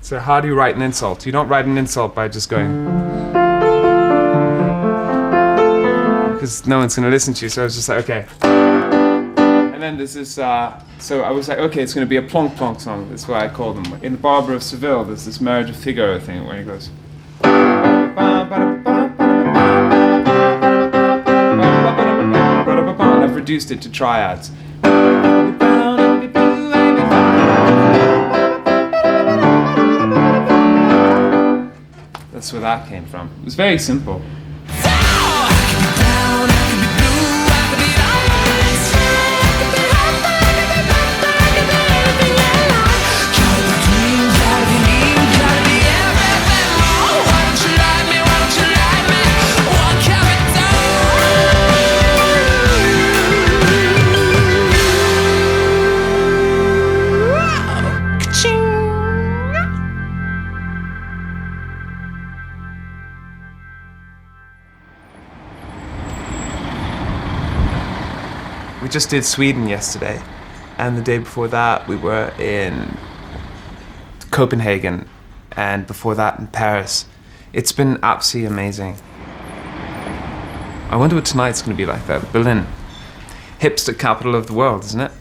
So how do you write an insult? You don't write an insult by just going, because no one's going to listen to you. So I was just like, okay. And then there's this, so I was like, okay, it's going to be a plonk plonk song. That's what I call them. In The Barber of Seville, there's this Marriage of Figaro thing where he goes. And I've reduced it to triads. That's where that came from. It was very simple. We just did Sweden yesterday, and the day before that we were in Copenhagen, and before that in Paris. It's been absolutely amazing. I wonder what tonight's going to be like though. Berlin. Hipster capital of the world, isn't it?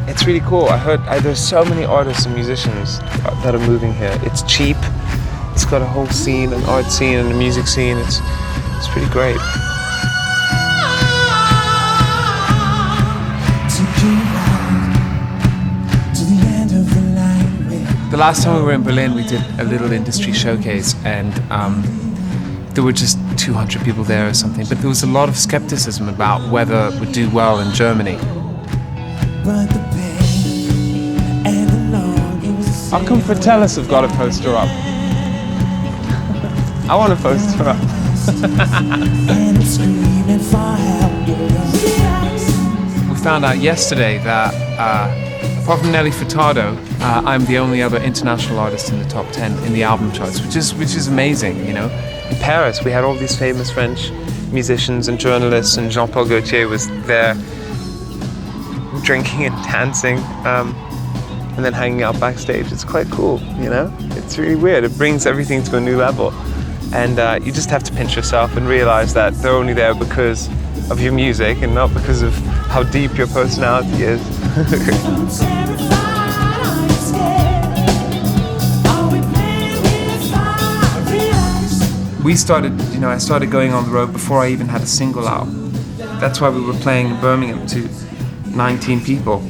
It's really cool. I heard there's so many artists and musicians that are moving here. It's cheap. It's got a whole scene, an art scene and a music scene. It's pretty great. The last time we were in Berlin, we did a little industry showcase, and there were just 200 people there or something. But there was a lot of skepticism about whether it would do well in Germany. How come Fratellis have got a poster up? I want a poster up. We found out yesterday that apart from Nelly Furtado, I'm the only other international artist in the top 10 in the album charts, which is amazing, you know. In Paris, we had all these famous French musicians and journalists, and Jean-Paul Gaultier was there drinking and dancing. And then hanging out backstage. It's quite cool, you know? It's really weird. It brings everything to a new level. And you just have to pinch yourself and realize that they're only there because of your music and not because of how deep your personality is. We started, you know, I started going on the road before I even had a single out. That's why we were playing in Birmingham to 19 people.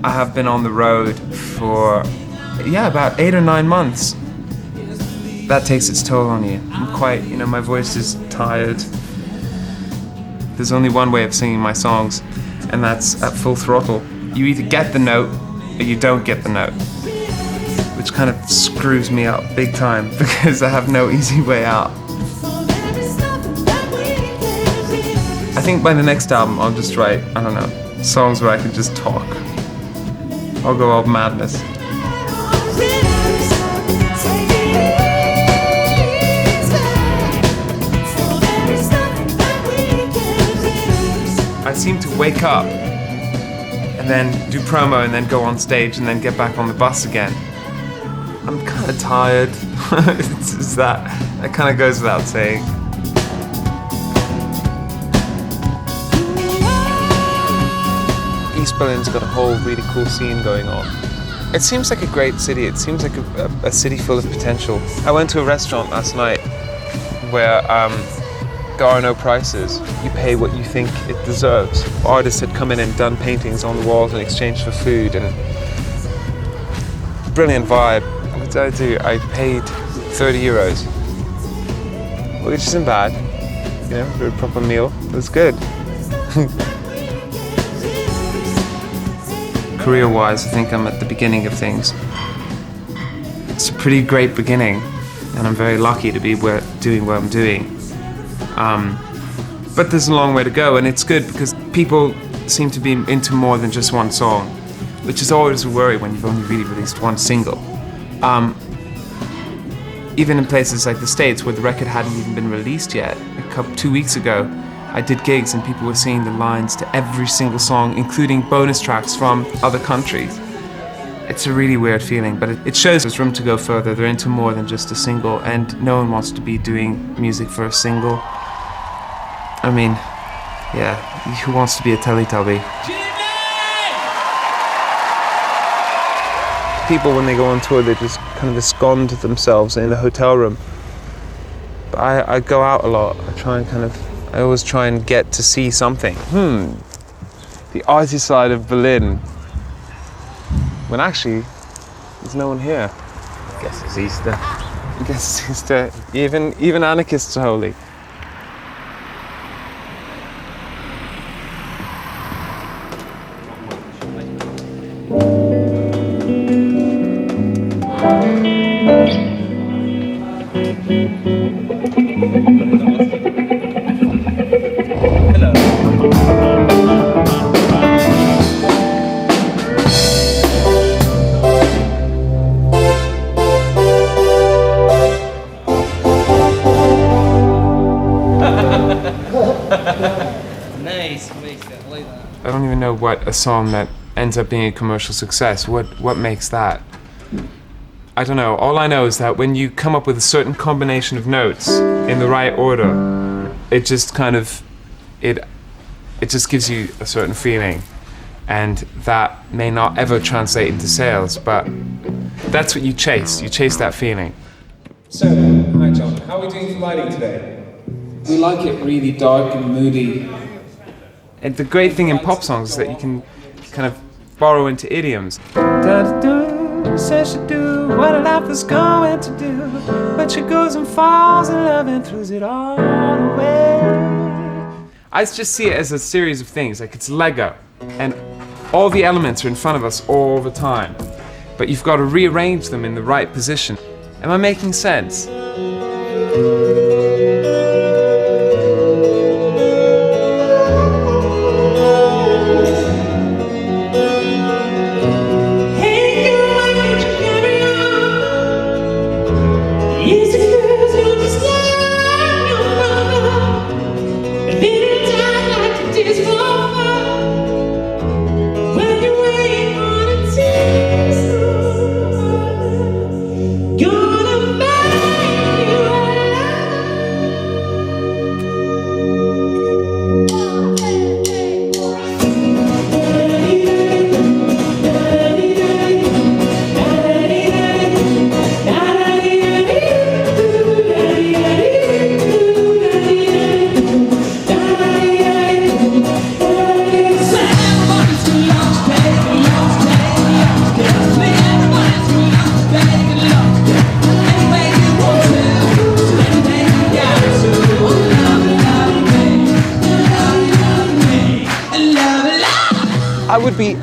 I have been on the road for, about 8 or 9 months. That takes its toll on you. I'm quite, you know, my voice is tired. There's only one way of singing my songs, and that's at full throttle. You either get the note, or you don't get the note. Which kind of screws me up big time, because I have no easy way out. I think by the next album I'll just write, I don't know, songs where I can just talk. I'll go all madness. I seem to wake up and then do promo and then go on stage and then get back on the bus again. I'm kind of tired. It's that kind of goes without saying. East Berlin's got a whole really cool scene going on. It seems like a great city. It seems like a city full of potential. I went to a restaurant last night where there are no prices. You pay what you think it deserves. Artists had come in and done paintings on the walls in exchange for food, and brilliant vibe. What did I do? I paid 30 euros, which isn't bad. You know, for a proper meal. It was good. Career-wise, I think I'm at the beginning of things. It's a pretty great beginning, and I'm very lucky to be doing what I'm doing. But there's a long way to go, and it's good because people seem to be into more than just one song, which is always a worry when you've only really released one single. even in places like the States where the record hadn't even been released yet. 2 weeks ago, I did gigs and people were singing the lines to every single song, including bonus tracks from other countries. It's a really weird feeling, but it shows there's room to go further. They're into more than just a single, and no one wants to be doing music for a single. I mean, yeah, who wants to be a Teletubby? People, when they go on tour, they just kind of ensconce themselves in the hotel room. But I go out a lot. I always try and get to see something. The arty side of Berlin. When actually, there's no one here. I guess it's Easter. I guess it's Easter. Even anarchists are holy. Nice, MIKA, I like that. I don't even know what a song that ends up being a commercial success, what makes that? I don't know. All I know is that when you come up with a certain combination of notes in the right order, it just kind of, it just gives you a certain feeling. And that may not ever translate into sales, but that's what you chase that feeling. So, hi John, how are we doing for lighting today? We like it really dark and moody. And the great thing in pop songs is that you can kind of borrow into idioms. Da-da-do, says she do what a life is going to do, but she goes and falls in love and throws it all away. I just see it as a series of things, like it's Lego, and all the elements are in front of us all the time, but you've got to rearrange them in the right position. Am I making sense?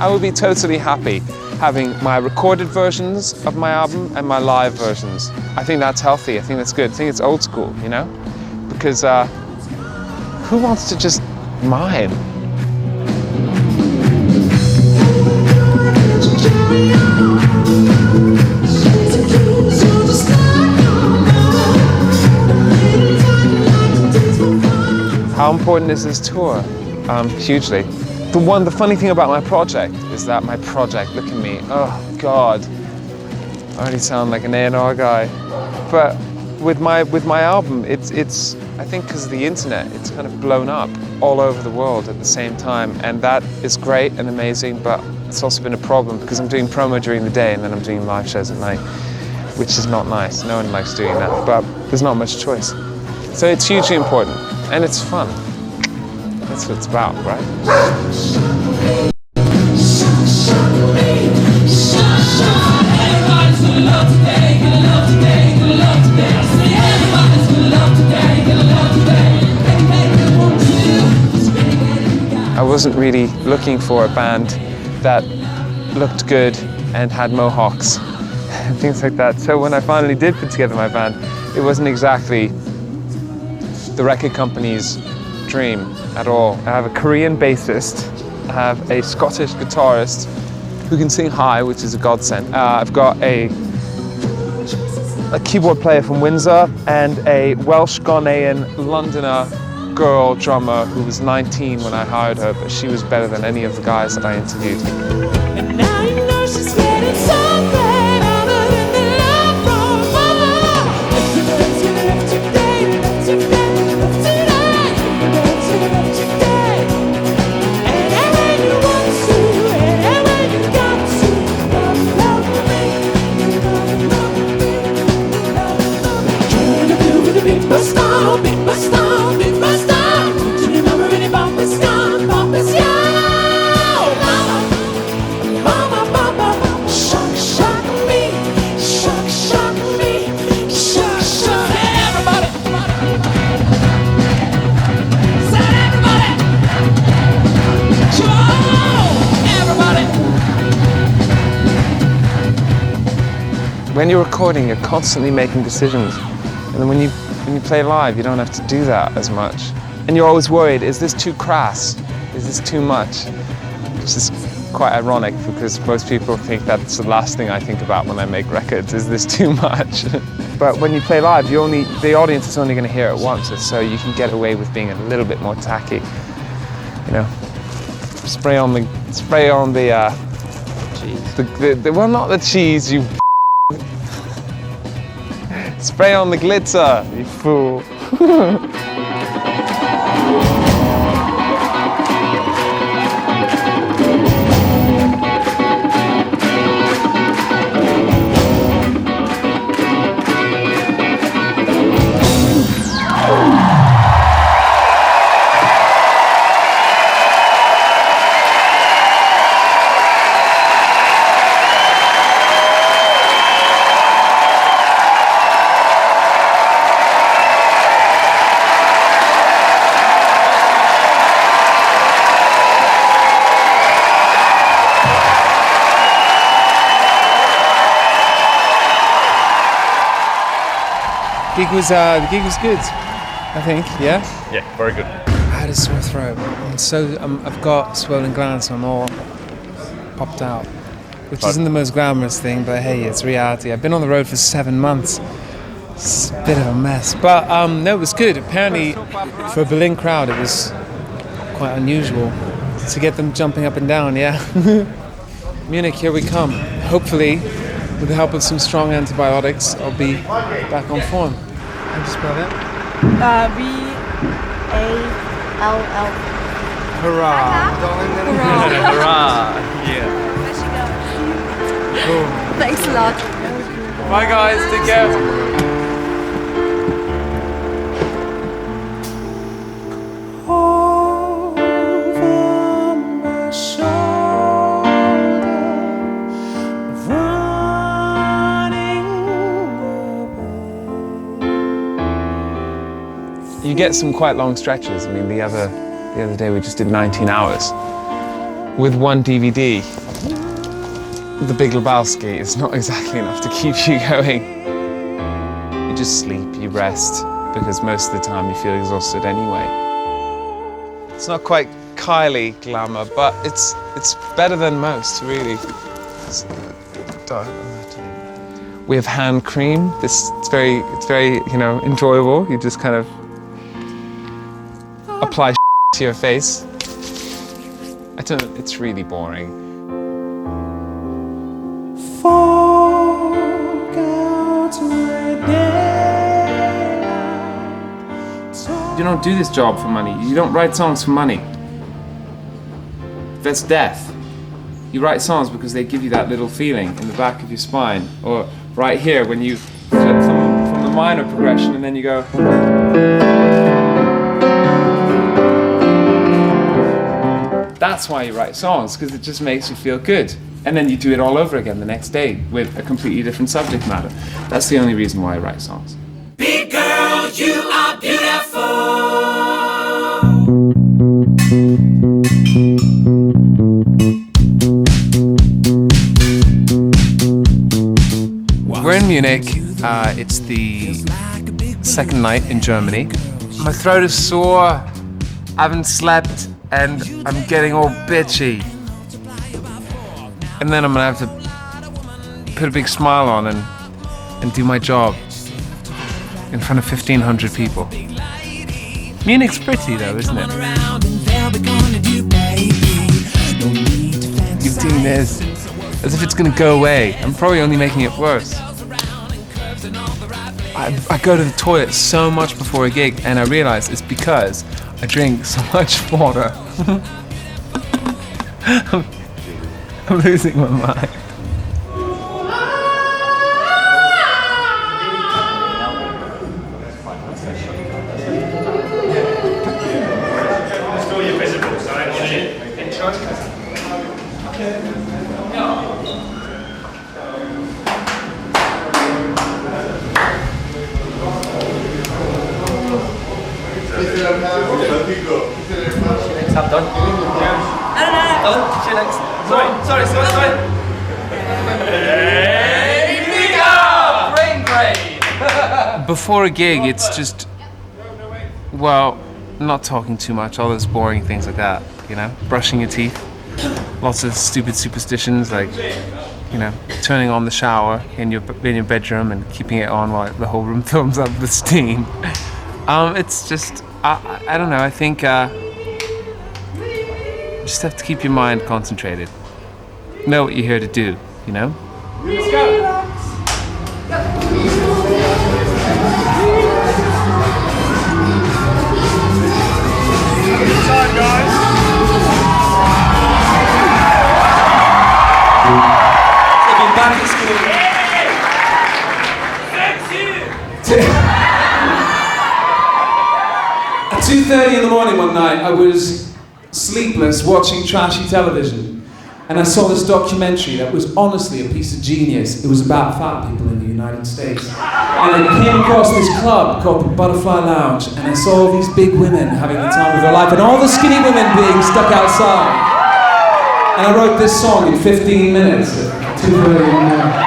I would be totally happy having my recorded versions of my album and my live versions. I think that's healthy, I think that's good, I think it's old school, you know? Because who wants to just mime? How important is this tour? Hugely. The funny thing about my project is that look at me, oh God, I already sound like an A&R guy. But with my album, it's I think because of the internet, it's kind of blown up all over the world at the same time, and that is great and amazing, but it's also been a problem because I'm doing promo during the day and then I'm doing live shows at night, which is not nice. No one likes doing that, but there's not much choice. So it's hugely important, and it's fun. That's what it's about, right? I wasn't really looking for a band that looked good and had mohawks and things like that. So when I finally did put together my band, it wasn't exactly the record company's dream at all. I have a Korean bassist, I have a Scottish guitarist who can sing high, which is a godsend. I've got a a keyboard player from Windsor and a Welsh Ghanaian Londoner girl drummer who was 19 when I hired her, but she was better than any of the guys that I interviewed. And now you know she's getting something other than the love from above. If you love today, love today, love today, love today. And when you want to, and when you got to, love me, love me. Trying to do with the big bus stop, big bus stop, big bus stop. Do you remember any bumpers gone, bumpers gone? When you're recording, you're constantly making decisions. And then when you play live, you don't have to do that as much. And you're always worried, is this too crass? Is this too much? Which is quite ironic because most people think that's the last thing I think about when I make records, is this too much? But when you play live, the audience is only going to hear it once, so you can get away with being a little bit more tacky. You know, spray on the cheese. Well, not the cheese, you spray on the glitter, you fool. The gig was good, I think, yeah? Yeah, very good. I had a sore throat, and I've got swollen glands, so I'm all popped out, which isn't the most glamorous thing, but hey, it's reality. I've been on the road for 7 months. It's a bit of a mess, but no, it was good. Apparently, for a Berlin crowd, it was quite unusual to get them jumping up and down, yeah. Munich, here we come. Hopefully, with the help of some strong antibiotics, I'll be back on form. How do you spell that? V-A-L-L. Hurrah! Hurrah! Yeah. Cool. Thanks a lot. Bye guys, take care. You get some quite long stretches. I mean, the other day we just did 19 hours with one DVD. The Big Lebowski is not exactly enough to keep you going. You just sleep, you rest, because most of the time you feel exhausted anyway. It's not quite Kylie glamour, but it's better than most, really. We have hand cream. It's very enjoyable. You just kind of apply to your face. It's really boring. You don't do this job for money. You don't write songs for money. That's death. You write songs because they give you that little feeling in the back of your spine, or right here when you flip from the minor progression and then you go. That's why you write songs, because it just makes you feel good. And then you do it all over again the next day with a completely different subject matter. That's the only reason why I write songs. Big girl, you are beautiful. We're in Munich. It's the second night in Germany. My throat is sore. I haven't slept. And I'm getting all bitchy. And then I'm gonna have to put a big smile on and and do my job in front of 1,500 people. Munich's pretty though, isn't it? You're doing this as if it's gonna go away. I'm probably only making it worse. I go to the toilet so much before a gig, and I realize it's because I drink so much water. I'm losing my mind. Sorry. Hey, MIKA! Brain brain! Before a gig, it's just, well, not talking too much, all those boring things like that, you know? Brushing your teeth, lots of stupid superstitions like, you know, turning on the shower in your bedroom and keeping it on while the whole room fills up with steam. It's just, I don't know, I think you just have to keep your mind concentrated. Know what you're here to do, you know? Let's go! Good time, guys! Looking back at At 2:30 in the morning one night, I was sleepless watching trashy television. And I saw this documentary that was honestly a piece of genius. It was about fat people in the United States. And I came across this club called the Butterfly Lounge, and I saw all these big women having the time of their life, and all the skinny women being stuck outside. And I wrote this song in 15 minutes at 2:30 in the morning.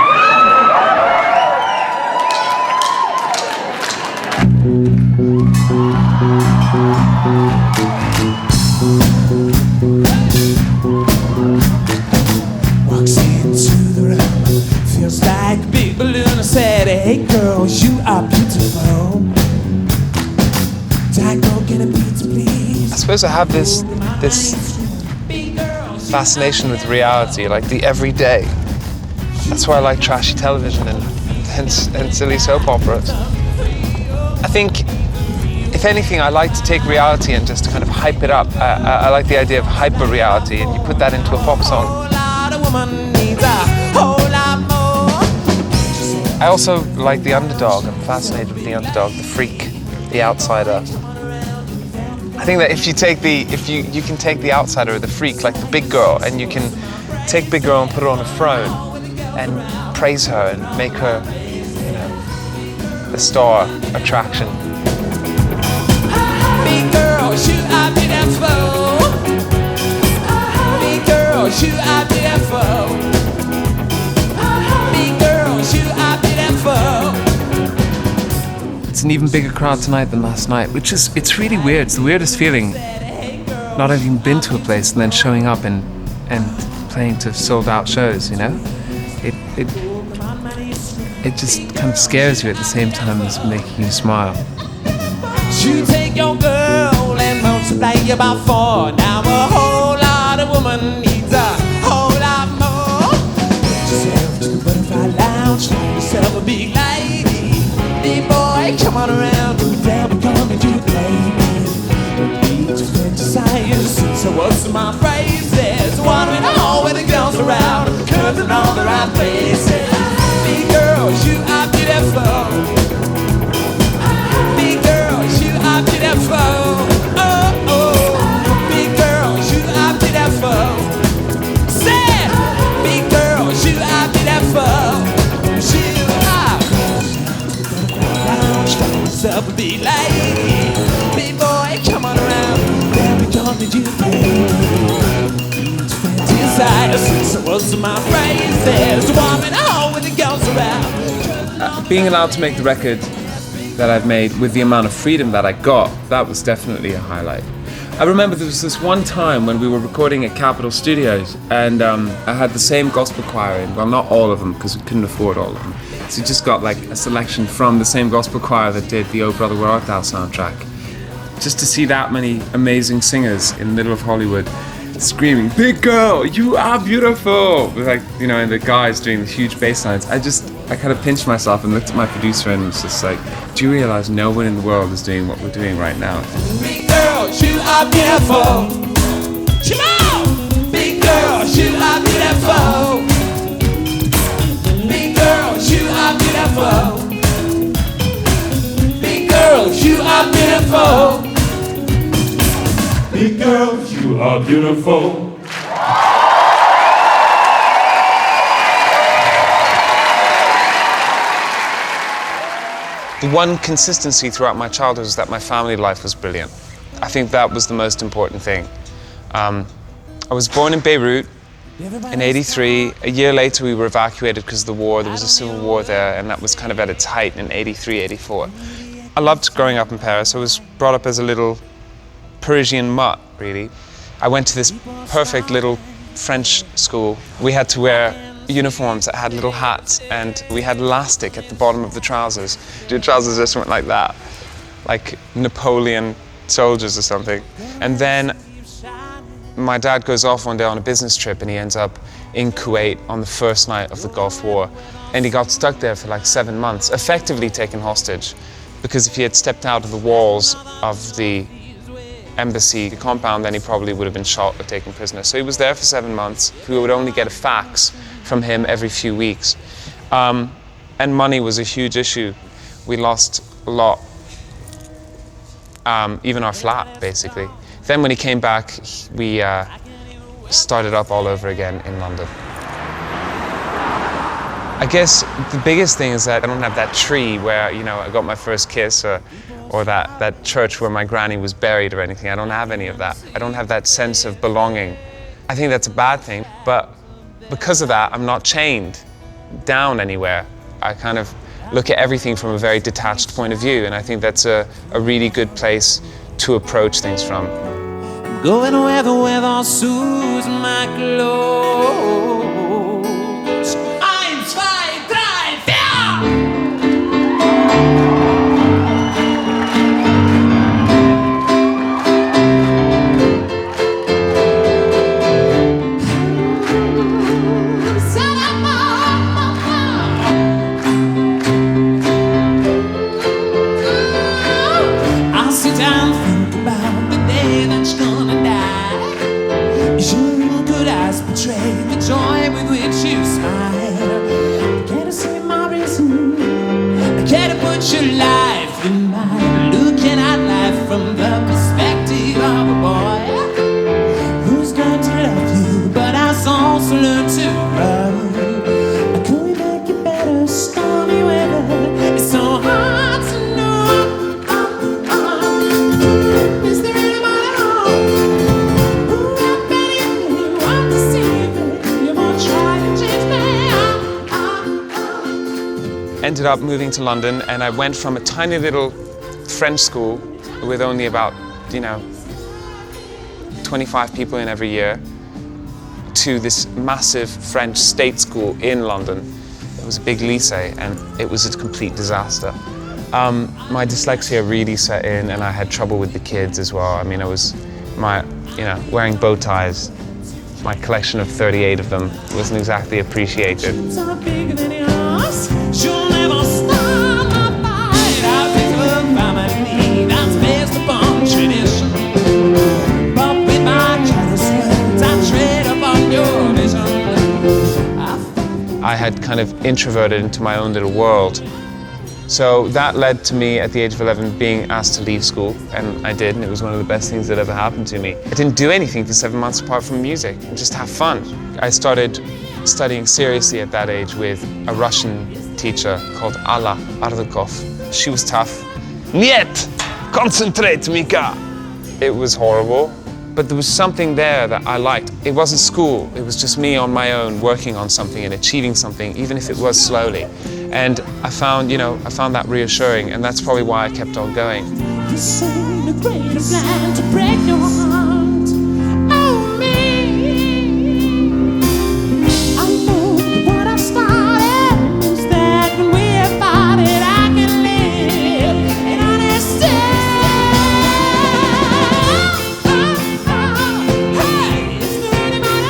Walks into the room, feels like a big balloon. I said, hey girl, you are beautiful. Diagonal, get a pizza, please. I suppose I have this fascination with reality, like the everyday. That's why I like trashy television and silly soap operas. I think, if anything, I like to take reality and just kind of hype it up. I like the idea of hyper reality, and you put that into a pop song. I also like the underdog. I'm fascinated with the underdog, the freak, the outsider. I think that if you can take the outsider or the freak, like the big girl, and you can take big girl and put her on a throne and praise her and make her, you know, a star attraction. Big girl, shoot up to that flow. Big girl, shoot up to that flow. Big girl, shoot up to that flow. It's an even bigger crowd tonight than last night, it's really weird. It's the weirdest feeling, not having been to a place and then showing up and playing to sold out shows, you know? It just kind of scares you at the same time as making you smile. You take your girl and multiply you by 4. Now a whole lot of woman needs a whole lot more. Get yourself to the Butterfly Lounge, find yourself a big lady. Big boy, come on around, do that, we're gonna do it, baby. Don't need to fantasize, so what's my phrases? Wandering all where the girls around, curves in all the right places. Big girl, shoot up to that floor. Big girl, shoot up to that floor. Oh, oh. Big girl, shoot up to that floor. Say, big girl, shoot up to that floor. Shoot up. Find yourself a big lady. Big boy, come on around. There we go, did you fantasize? So what's my phrases? Warming all with the girls around. Being allowed to make the record that I've made with the amount of freedom that I got, that was definitely a highlight. I remember there was this one time when we were recording at Capitol Studios, and I had the same gospel choir in. Well, not all of them, because we couldn't afford all of them. So we just got like a selection from the same gospel choir that did the Oh Brother Where Art Thou soundtrack. Just to see that many amazing singers in the middle of Hollywood screaming, "Big girl, you are beautiful!" With like, you know, and the guys doing the huge bass lines. I kind of pinched myself and looked at my producer and was just like, do you realize no one in the world is doing what we're doing right now? Big girl, you are beautiful. Come on! Big girl, you are beautiful. Big girl, you are beautiful. Big girl, you are beautiful. Big girl, you are beautiful. The one consistency throughout my childhood was that my family life was brilliant. I think that was the most important thing. I was born in Beirut in '83. A year later we were evacuated because of the war. There was a civil war there, and that was kind of at its height in '83, '84. I loved growing up in Paris. I was brought up as a little Parisian mutt, really. I went to this perfect little French school. We had to wear uniforms that had little hats, and we had elastic at the bottom of the trousers. Your trousers just went like that, like Napoleon soldiers or something. And then my dad goes off one day on a business trip, and he ends up in Kuwait on the first night of the Gulf War. And he got stuck there for like 7 months, effectively taken hostage, because if he had stepped out of the walls of the embassy compound, then he probably would have been shot or taken prisoner. So he was there for 7 months. We would only get a fax from him every few weeks. And money was a huge issue. We lost a lot, even our flat, basically. Then when he came back, we started up all over again in London. I guess the biggest thing is that I don't have that tree where, you know, I got my first kiss, or that church where my granny was buried or anything. I don't have any of that. I don't have that sense of belonging. I think that's a bad thing, but because of that, I'm not chained down anywhere. I kind of look at everything from a very detached point of view, and I think that's a really good place to approach things from. Going where the weather suits my clothes. Eins, zwei, drei, vier! I'll sit down and think about the day that's gonna die. Your good eyes betray the joy with which you smile. Can't you see my reason? Can't you put your life in mine? Looking at life from the perspective of a boy who's going to love you, but has also learned to grow. Could we make it better? Stormy weather. It's so hard to know. Is there anybody home? Ooh, I bet you want to see me. You won't try to change me. Ended up moving to London, and I went from a tiny little French school with only about, 25 people in every year to this massive French state school in London. It was a big lycée, and it was a complete disaster. My dyslexia really set in, and I had trouble with the kids as well. I mean, I was wearing bow ties. My collection of 38 of them wasn't exactly appreciated. So bigger than yours, you'll never stop my fight. I'll take a family that's based upon tradition. But with my careless words, I tread upon your vision. I had kind of introverted into my own little world. So that led to me at the age of 11 being asked to leave school, and I did, and it was one of the best things that ever happened to me. I didn't do anything for 7 months apart from music, and just have fun. I started studying seriously at that age with a Russian teacher called Alla Ardukov. She was tough. Niet! Concentrate, Mika! It was horrible, but there was something there that I liked. It wasn't school, it was just me on my own working on something and achieving something, even if it was slowly. And I found that reassuring, and that's probably why I kept on going. This ain't a great plan to break your heart. Oh, me. I know that what I started is that when we're parted, I can live and understand. Hey, is there anybody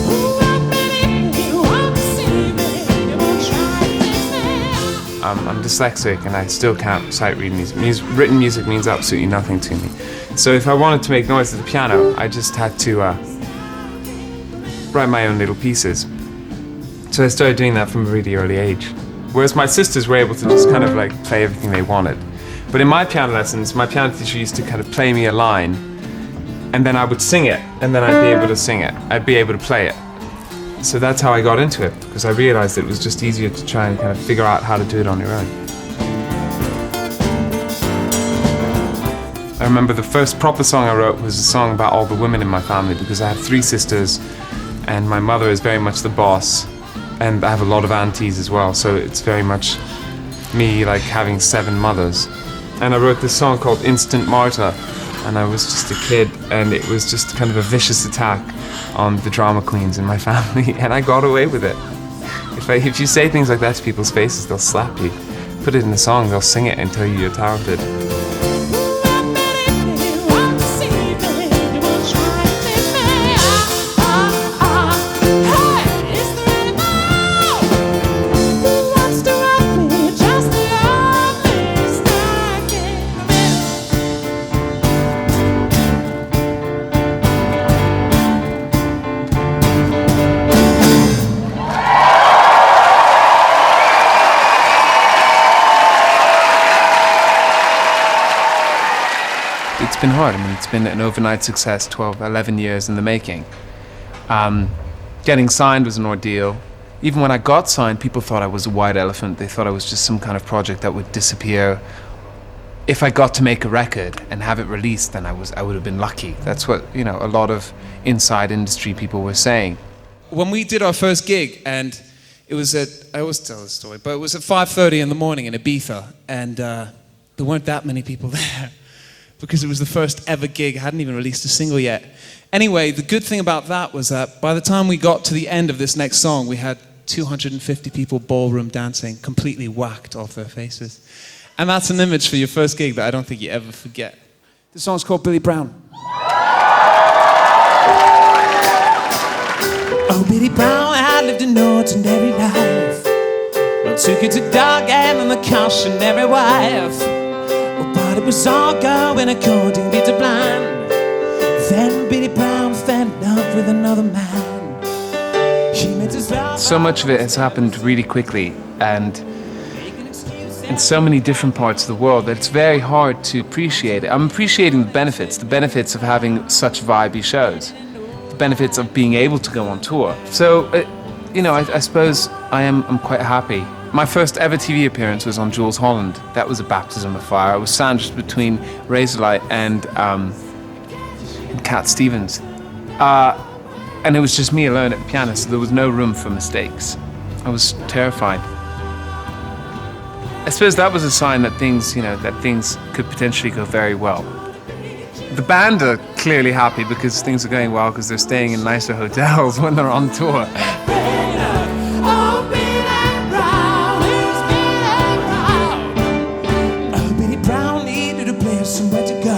who won't believe me, won't see me, you won't try to fix me? I'm dyslexic and I still can't sight read music. Written music means absolutely nothing to me. So if I wanted to make noise at the piano, I just had to write my own little pieces. So I started doing that from a really early age. Whereas my sisters were able to just kind of like play everything they wanted. But in my piano lessons, my piano teacher used to kind of play me a line and then I would sing it and then I'd be able to sing it. I'd be able to play it. So that's how I got into it, because I realized it was just easier to try and kind of figure out how to do it on your own. I remember the first proper song I wrote was a song about all the women in my family, because I have 3 sisters and my mother is very much the boss, and I have a lot of aunties as well, so it's very much me like having 7 mothers. And I wrote this song called Instant Martyr, and I was just a kid and it was just kind of a vicious attack on the drama queens in my family, and I got away with it. If you say things like that to people's faces, they'll slap you. Put it in a song, they'll sing it and tell you you're talented. It's been hard. I mean, it's been an overnight success, 11 years in the making. Getting signed was an ordeal. Even when I got signed, people thought I was a white elephant. They thought I was just some kind of project that would disappear. If I got to make a record and have it released, then I would have been lucky. That's what, you know, a lot of inside industry people were saying. When we did our first gig, and it was I always tell this story, but it was at 5:30 in the morning in Ibiza, and there weren't that many people there, because it was the first ever gig. I hadn't even released a single yet. Anyway, the good thing about that was that by the time we got to the end of this next song, we had 250 people ballroom dancing, completely whacked off their faces. And that's an image for your first gig that I don't think you ever forget. The song's called Billy Brown. Oh, Billy Brown had lived an ordinary life. Well, took it to dog and the cautionary wife. But it was all going accordingly to plan. Then Billy Brown fell in love with another man. He met his love. So much of it has happened really quickly and in so many different parts of the world that it's very hard to appreciate it. I'm appreciating the benefits of having such vibey shows, the benefits of being able to go on tour. So, you know, I suppose I'm quite happy. My first ever TV appearance was on Jules Holland. That was a baptism of fire. I was sandwiched between Razorlight and Cat Stevens. And it was just me alone at the piano, so there was no room for mistakes. I was terrified. I suppose that was a sign that things could potentially go very well. The band are clearly happy because things are going well, because they're staying in nicer hotels when they're on tour. Somewhere to go.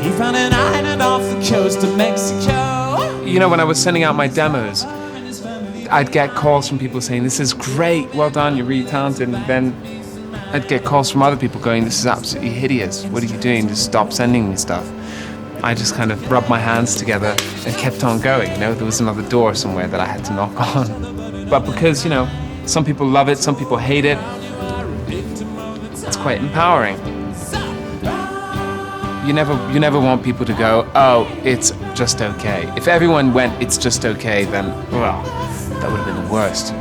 He found an island off the coast of Mexico. You know, when I was sending out my demos, I'd get calls from people saying, "This is great, well done, you're really talented." And then I'd get calls from other people going, "This is absolutely hideous, what are you doing? Just stop sending me stuff." I just kind of rubbed my hands together and kept on going. You know, there was another door somewhere that I had to knock on. But because, you know, some people love it, some people hate it, it's quite empowering. You never want people to go, "Oh, it's just okay." If everyone went, "It's just okay," then, well, that would have been the worst.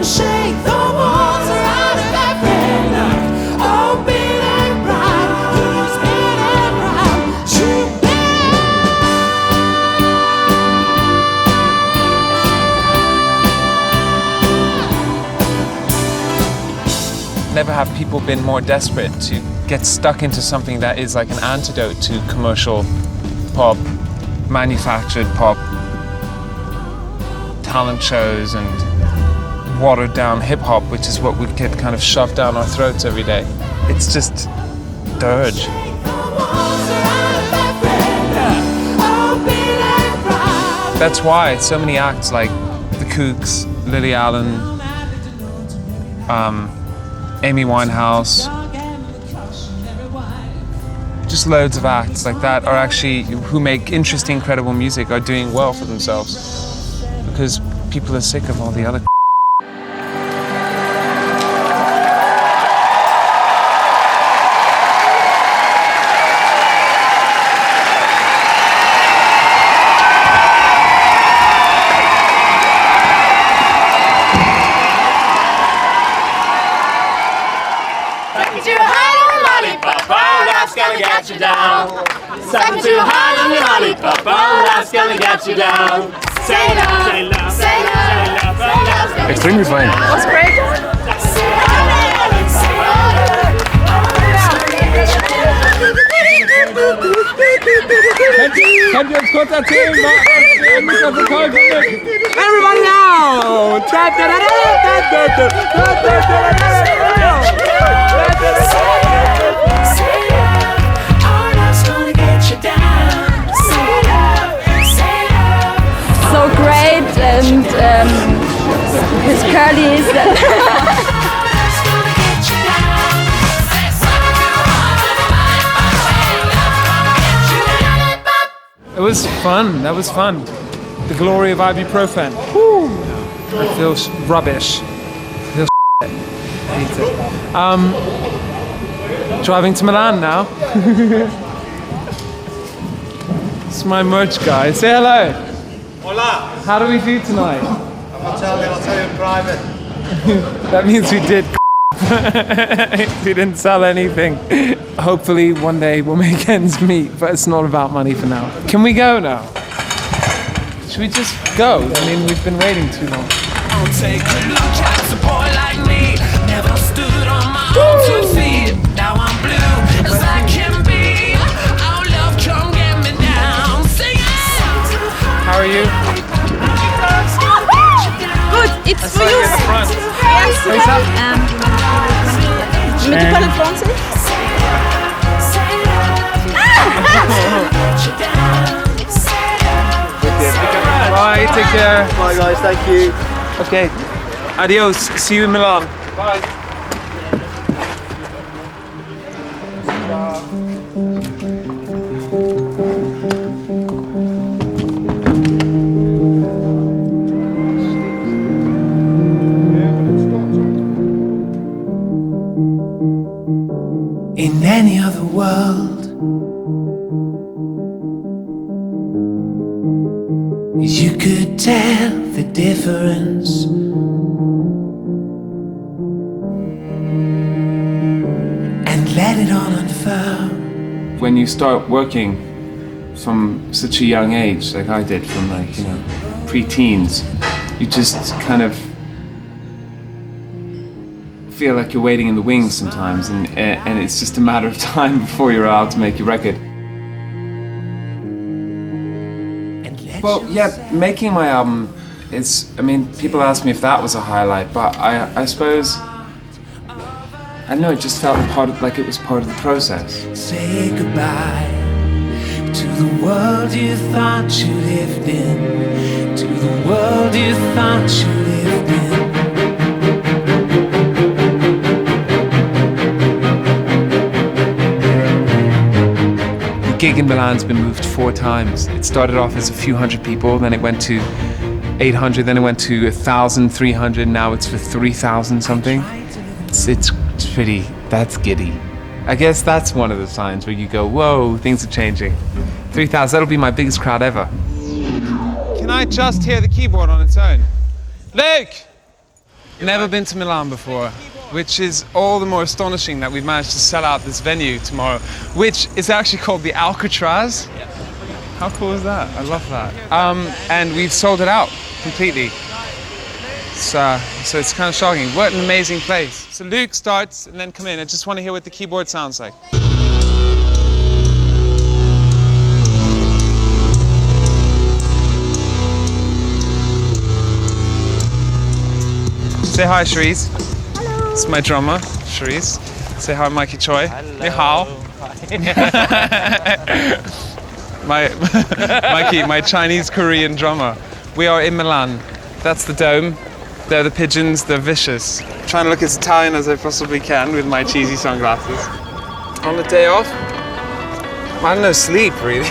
Shake the walls out of every people been more desperate to get stuck into something that is like an antidote to commercial pop, manufactured pop, talent shows and watered down hip hop, which is what we get kind of shoved down our throats every day. It's just dirge. That's why so many acts like The Kooks, Lily Allen, Amy Winehouse, just loads of acts like that are actually, who make interesting, credible music, are doing well for themselves because people are sick of all the other Too high on the lollipop, oh, that's gonna get you down. Sucking too hard on the lollipop, oh, that's gonna get you down. Say love, say love, say love, say love. Extremely fine. Was great. Könnt ihr uns kurz erzählen, was Verkäufer sind? Everybody now! So great and his curlies. It was fun, that was fun. The glory of ibuprofen. Whew. I feel rubbish. I feel I hate it. Driving to Milan now. It's my merch guy. Say hello. Hola. How do we do tonight? I'll tell you in private. That means we did. We didn't sell anything. Hopefully one day we'll make ends meet, but it's not about money for now. Can we go now? Should we just go? I mean, we've been waiting too long. I'll take a look at a boy like me. Never stood on my own 2 feet. Now I'm blue as I can be. Our love come get me down. Sing it. How are you? Good, it's for you. In the front. Yes. What's up? Je me parle français? Bye, take care. Bye guys, thank you. Okay. Adios. See you in Milan. Bye. In any other world, you could tell the difference. And let it all unfurl. When you start working from such a young age, like I did, from like, you know, pre-teens, you just kind of feel like you're waiting in the wings sometimes, and it's just a matter of time before you're allowed to make your record. Well, yeah, making my album is, I mean, people ask me if that was a highlight, but I suppose, I don't know, it just felt like it was part of the process. Say goodbye to the world you thought you lived in, to the world you thought you lived in. The gig in Milan's been moved 4 times. It started off as a few hundred people, then it went to 800, then it went to 1,300, now it's for 3,000 something. It's pretty, that's giddy. I guess that's one of the signs where you go, whoa, things are changing. 3,000, that'll be my biggest crowd ever. Can I just hear the keyboard on its own? Luke! Never been to Milan before, which is all the more astonishing that we've managed to sell out this venue tomorrow, which is actually called the Alcatraz. How cool is that? I love that. And we've sold it out completely. So it's kind of shocking. What an amazing place. So Luke starts and then come in. I just want to hear what the keyboard sounds like. Say hi, Cherise. Hello. It's my drummer, Cherise. Say hi, Mikey Choi. Ni hao. Mikey, my Chinese-Korean drummer. We are in Milan. That's the dome. They're the pigeons. They're vicious. I'm trying to look as Italian as I possibly can with my cheesy sunglasses. On the day off, I don't know, sleep really.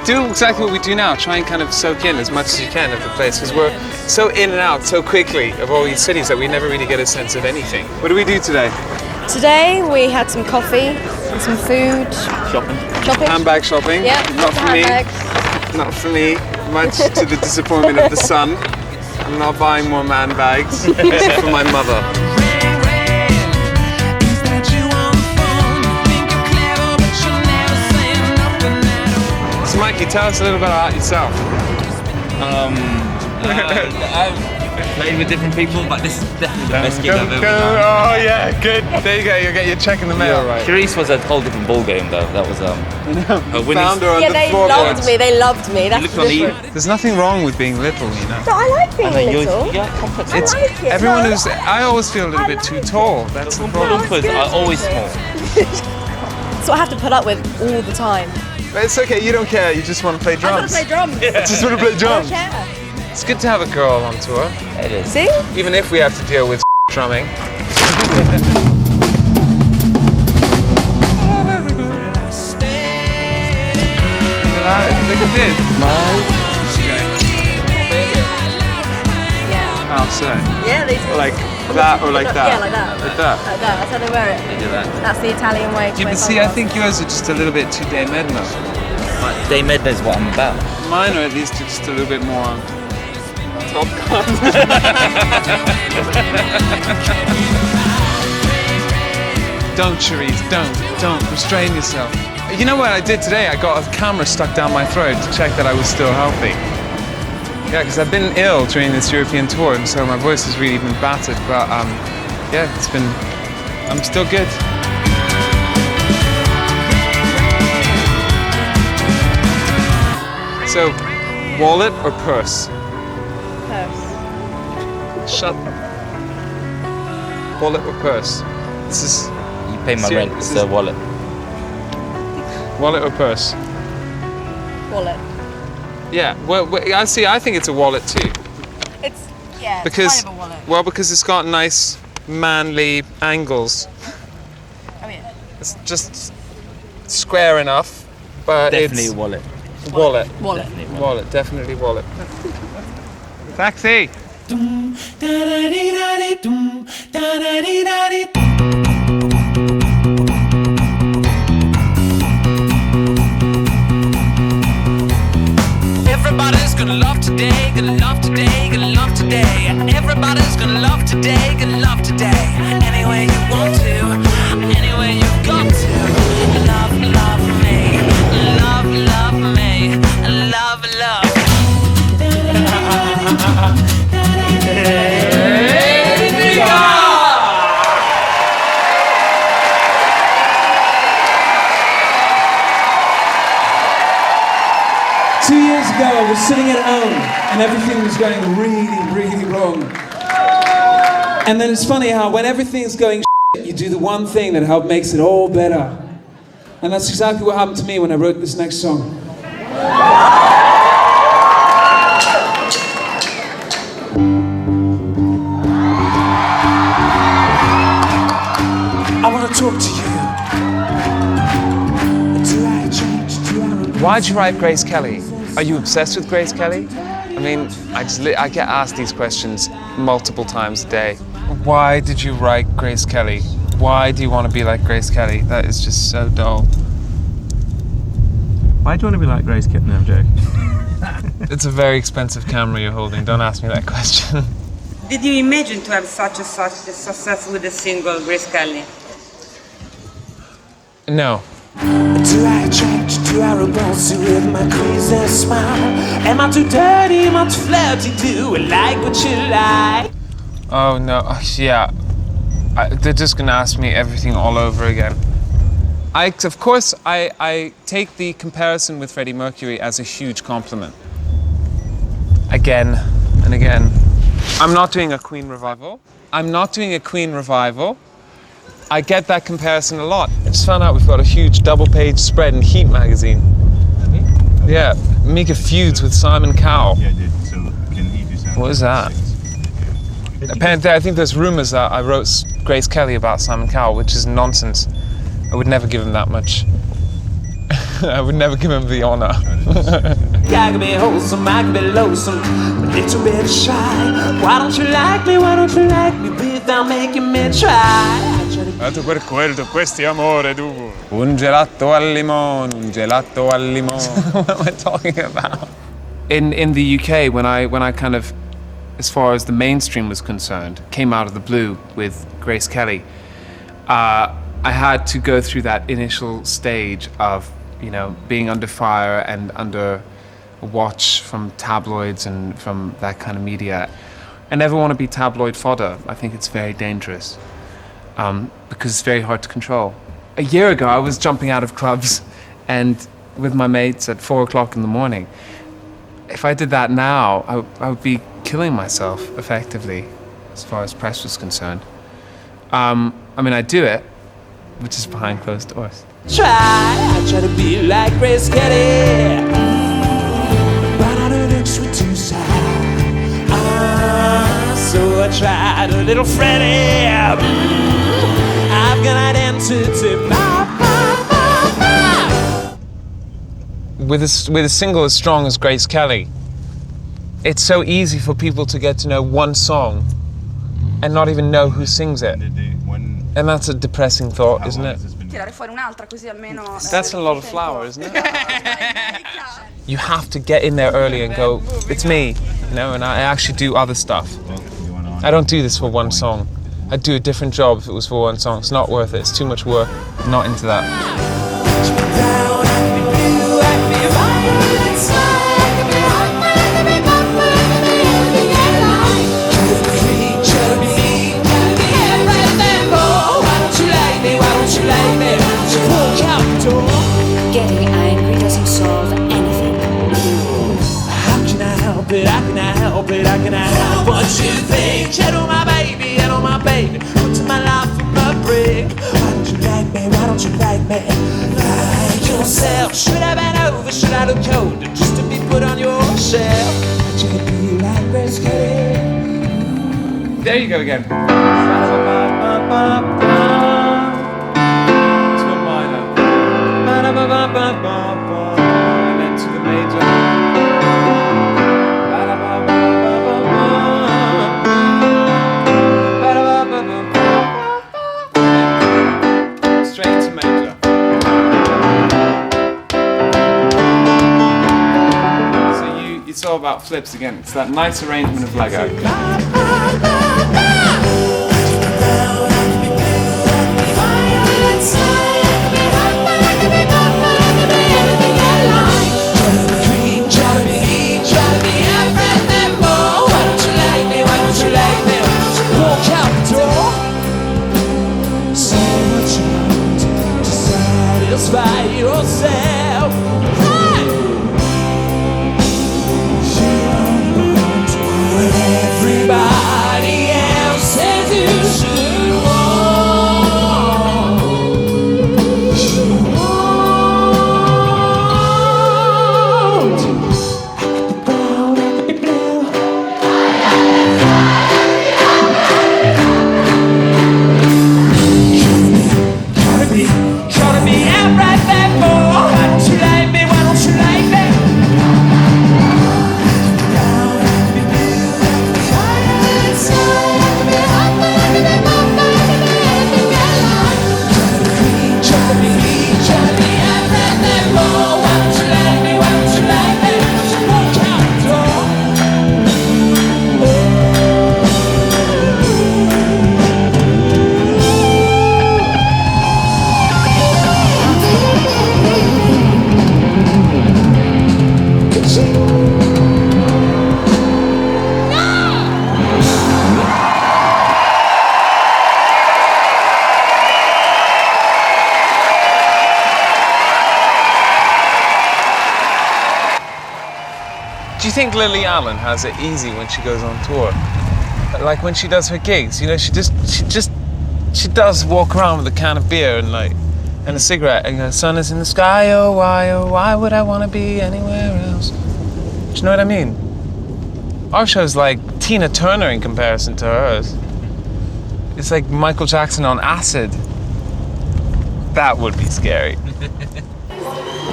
Do exactly what we do now. Try and kind of soak in as much as you can of the place, because we're so in and out so quickly of all these cities that we never really get a sense of anything. What do we do today? Today we had some coffee and some food. Shopping. Handbag shopping. Yeah, Not for handbags. me. Not for me. Much to the disappointment of the son. I'm not buying more man bags. This is for my mother. So Mikey, tell us a little bit about yourself. I've played with different people, but this is definitely the best gig I've ever done. Oh yeah, good. There you go. You'll get your check in the mail, right? Charisse was a whole different ball game, though. That was her winning. Found her on Yeah, the they floorboards. loved me. They loved me. That's looked the on the- difference. There's nothing wrong with being little, you know. So I like being little. You got complex. It's like it. everyone No, who's. I always feel a little bit too tall. That's the problem. Because are always small. So I have to put up with all the time. But it's okay. You don't care. You just want to play I want drums. to play drums. Just want to play I don't drums. care. It's good to have a girl on tour, It is. See? even if we have to deal with drumming. Look at this. Yeah. Oh, so Yeah, these. like that or like that? Yeah, like that. Like that. Like that. That's how they wear it. Look at that. That's the Italian way. to You wear can see, I sunglasses. think yours are just a little bit too Dame Edna. Dame Edna is what I'm about. Mine are at least just a little bit more Top Gun. Don't, Cherise, don't. Restrain yourself. You know what I did today? I got a camera stuck down my throat to check that I was still healthy. Yeah, because I've been ill during this European tour, and so my voice has really been battered, but yeah, I'm still good. So, wallet or purse? Purse. Shut. Wallet or purse? This is You pay my rent, this it's a is- wallet. wallet or purse? Wallet. Yeah. Well, I see. I think it's a wallet too, It's yeah. because It's kind of a wallet. well, because it's got nice, manly angles. Oh yeah. It's just square enough, but Definitely it's a wallet. wallet. Wallet. Definitely. Wallet, definitely wallet. Taxi. Everybody's gonna love today, gonna love today, gonna love today. Everybody's gonna love today, gonna love today. Any way you want to, any way you've got to. Love, love me, love, love me, love, love. I was sitting at home and everything was going really, really wrong. And then it's funny how when everything's going shit, you do the one thing that makes it all better. And that's exactly what happened to me when I wrote this next song. I want to talk to you. Why'd you write Grace Kelly? Are you obsessed with Grace Kelly? I mean, I get asked these questions multiple times a day. Why did you write Grace Kelly? Why do you want to be like Grace Kelly? That is just so dull. Why do you want to be like Grace Kelly? No, I'm joking. It's a very expensive camera you're holding. Don't ask me that question. Did you imagine to have such a success with the single Grace Kelly? No. Do I attract you to our bones with my crazy smile? Am I too dirty? Am I too flirty? Do I like what you like? Oh no, yeah. They're just gonna ask me everything all over again. Of course, I take the comparison with Freddie Mercury as a huge compliment. Again and again. I'm not doing a Queen revival. I get that comparison a lot. I just found out we've got a huge double-page spread in Heat magazine. Yeah, MIKA feuds with Simon Cowell. Yeah, I did. So can he do something? What is that? Apparently, I think there's rumors that I wrote Grace Kelly about Simon Cowell, which is nonsense. I would never give him that much. I would never give him the honor. I can be wholesome, I can be lonesome, a little bit shy. Why don't you like me without making me try? Per quello, questi amore tu. Un gelato al limone, un gelato al limone. What am I talking about? In the UK, when I kind of, as far as the mainstream was concerned, came out of the blue with Grace Kelly, I had to go through that initial stage of, you know, being under fire and under a watch from tabloids and from that kind of media. I never want to be tabloid fodder. I think it's very dangerous because it's very hard to control. A year ago, I was jumping out of clubs and with my mates at 4 o'clock in the morning. If I did that now, I would be killing myself effectively as far as press was concerned. I mean, I do it, which is behind closed doors. I try to be like Grace Kelly, but I don't extra too sad. So I tried a little Freddie. I've got an identity. With a single as strong as Grace Kelly, it's so easy for people to get to know one song and not even know who sings it. And that's a depressing thought, isn't it? That's a lot of flour, isn't it? You have to get in there early and go, it's me, you know, and I actually do other stuff. I don't do this for one song. I'd do a different job if it was for one song. It's not worth it, it's too much work. I'm not into that. Getting angry doesn't solve anything. How can I help it? How can I help it? How can I help what you think? Hello my baby, put my life on my brick. Why don't you like me? Why don't you like me? Like yourself. Should I bend over? Should I look cold just to be put on your shelf? I try to be like Grace Kelly. There you go again. And then to the major. Straight to major. So it's all about flips again. It's that nice arrangement of Lego. By yourself. Hey! You don't want what everybody else says you should want. You want. Gotta be right back, boy. Why don't you like me? think Lily Allen has it easy when she goes on tour? Like when she does her gigs, you know, she does walk around with a can of beer and a cigarette and the sun is in the sky, oh why would I want to be anywhere else? Do you know what I mean? Our show's like Tina Turner in comparison to hers. It's like Michael Jackson on acid. That would be scary.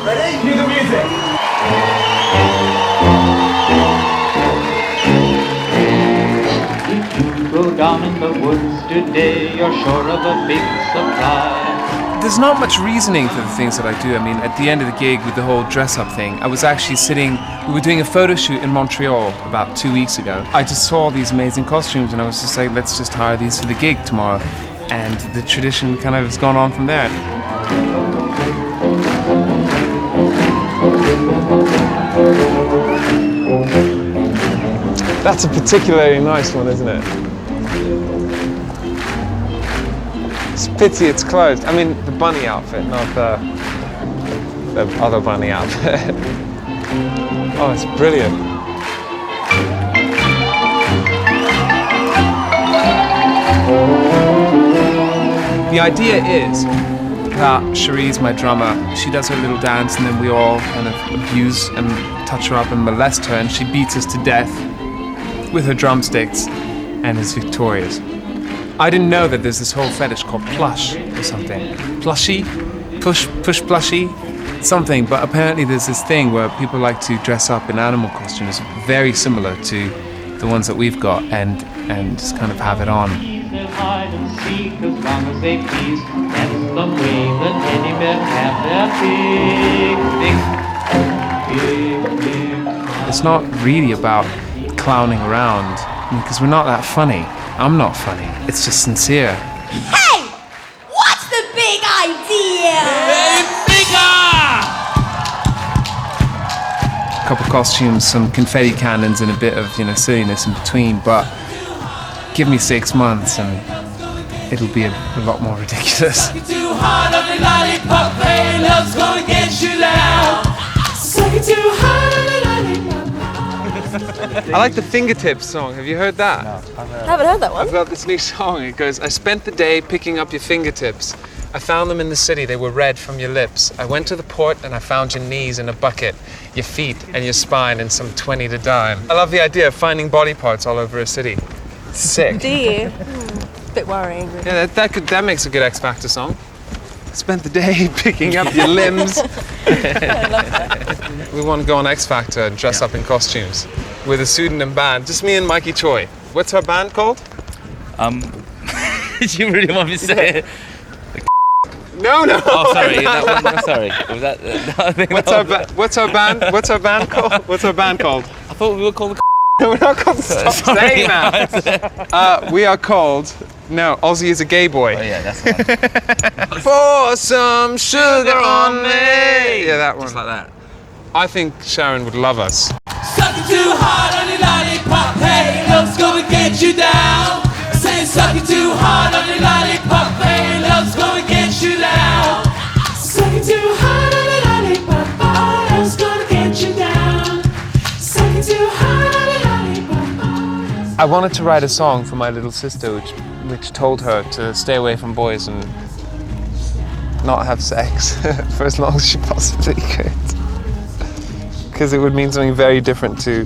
Ready? Cue the music. If you go down in the woods today, you're sure of a big surprise. There's not much reasoning for the things that I do. I mean, at the end of the gig with the whole dress-up thing, I was actually we were doing a photo shoot in Montreal about 2 weeks ago. I just saw these amazing costumes and I was just like, let's just hire these for the gig tomorrow. And the tradition kind of has gone on from there. That's a particularly nice one, isn't it? It's a pity it's closed. I mean, the bunny outfit, not the other bunny outfit. Oh, it's brilliant. The idea is that Cherie's my drummer. She does her little dance and then we all kind of abuse and touch her up and molest her and she beats us to death with her drumsticks and is victorious. I didn't know that there's this whole fetish called plush or something. Plushy? Push plushy? Something, but apparently there's this thing where people like to dress up in animal costumes very similar to the ones that we've got and just kind of have it on. Hide and seek as long as they please. That's the way that any men have their big. It's not really about clowning around, because we're not that funny. I'm not funny. It's just sincere. Hey! What's the big idea? Hey, MIKA! A couple costumes, some confetti cannons, and a bit of silliness in between. But give me 6 months, and it'll be a lot more ridiculous. Too hard on the lollipop, hey, love's gonna get you down. Suck it too hard on the lollipop. I like the Fingertips song. Have you heard that? I haven't heard that one. I've got this new song. It goes, I spent the day picking up your fingertips. I found them in the city. They were red from your lips. I went to the port and I found your knees in a bucket, your feet and your spine and some 20 to dime. I love the idea of finding body parts all over a city. Sick. Do you? Bit worrying. Really. Yeah, that makes a good X Factor song. Spent the day picking up your limbs. I love that. We want to go on X Factor and dress up in costumes with a pseudonym band. Just me and Mikey Choi. What's our band called? Do you really want me to say it? No. Oh, sorry. That one, sorry. Was that? What's our band called? What's our band called? I thought we were called. We're not called. Stop saying that. We are called. No, Ozzy is a gay boy. Oh yeah, that's the one. Pour some sugar on me. Yeah, that one. Just like that. I think Sharon would love us. Suck it too hard on your lollipop, hey, love's gonna get you down. Say suck it too hard on your lollipop, hey, love's gonna get you down. Suck it too hard on your lollipop, oh, love's gonna get you down. Suck it too hard on your lollipop, oh. I wanted to write a song for my little sister which told her to stay away from boys and not have sex for as long as she possibly could. Because it would mean something very different to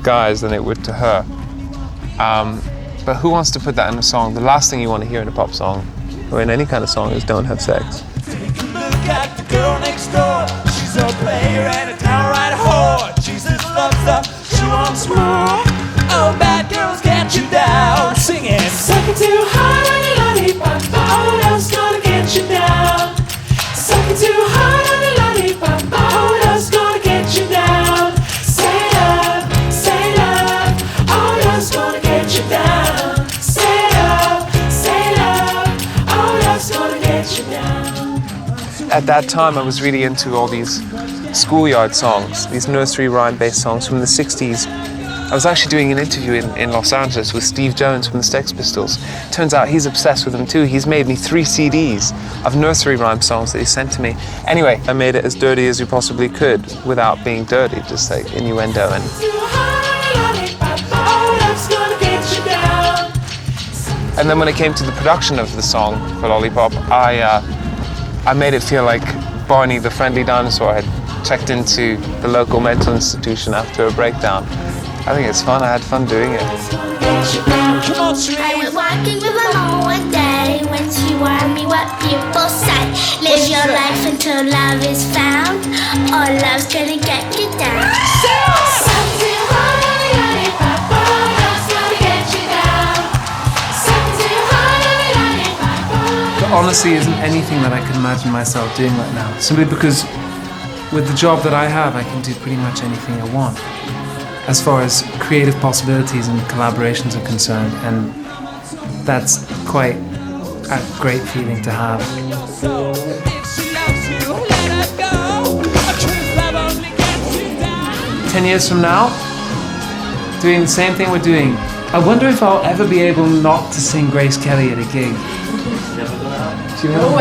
guys than it would to her. But who wants to put that in a song? The last thing you want to hear in a pop song, or in any kind of song, is don't have sex. Take a look at the girl next door. She's a player and a downright whore. Jesus loves her, she wants more. Oh, bad girls get you down. Singing. Suck it too hard on your lollipop. Oh, love's gonna get you down. Suck it too hard on your lollipop. Oh, love's gonna get you down. Say love, oh, love's gonna get you down. Say love, oh, love's gonna get you down. At that time, I was really into all these schoolyard songs, these nursery rhyme-based songs from the 60s. I was actually doing an interview in Los Angeles with Steve Jones from the Sex Pistols. Turns out he's obsessed with them too. He's made me 3 CDs of nursery rhyme songs that he sent to me. Anyway, I made it as dirty as you possibly could without being dirty, just like innuendo and... And then when it came to the production of the song for Lollipop, I made it feel like Barney the Friendly Dinosaur had checked into the local mental institution after a breakdown. I think it's fun. I had fun doing it. I was walking with my mom one day when she warned me what people say. Live your life until love is found, or love's gonna get you down. There honestly isn't anything that I could imagine myself doing right now, simply because with the job that I have, I can do pretty much anything I want as far as creative possibilities and collaborations are concerned, and that's quite a great feeling to have. 10 years from now, doing the same thing we're doing, I wonder if I'll ever be able not to sing Grace Kelly at a gig. Do you know?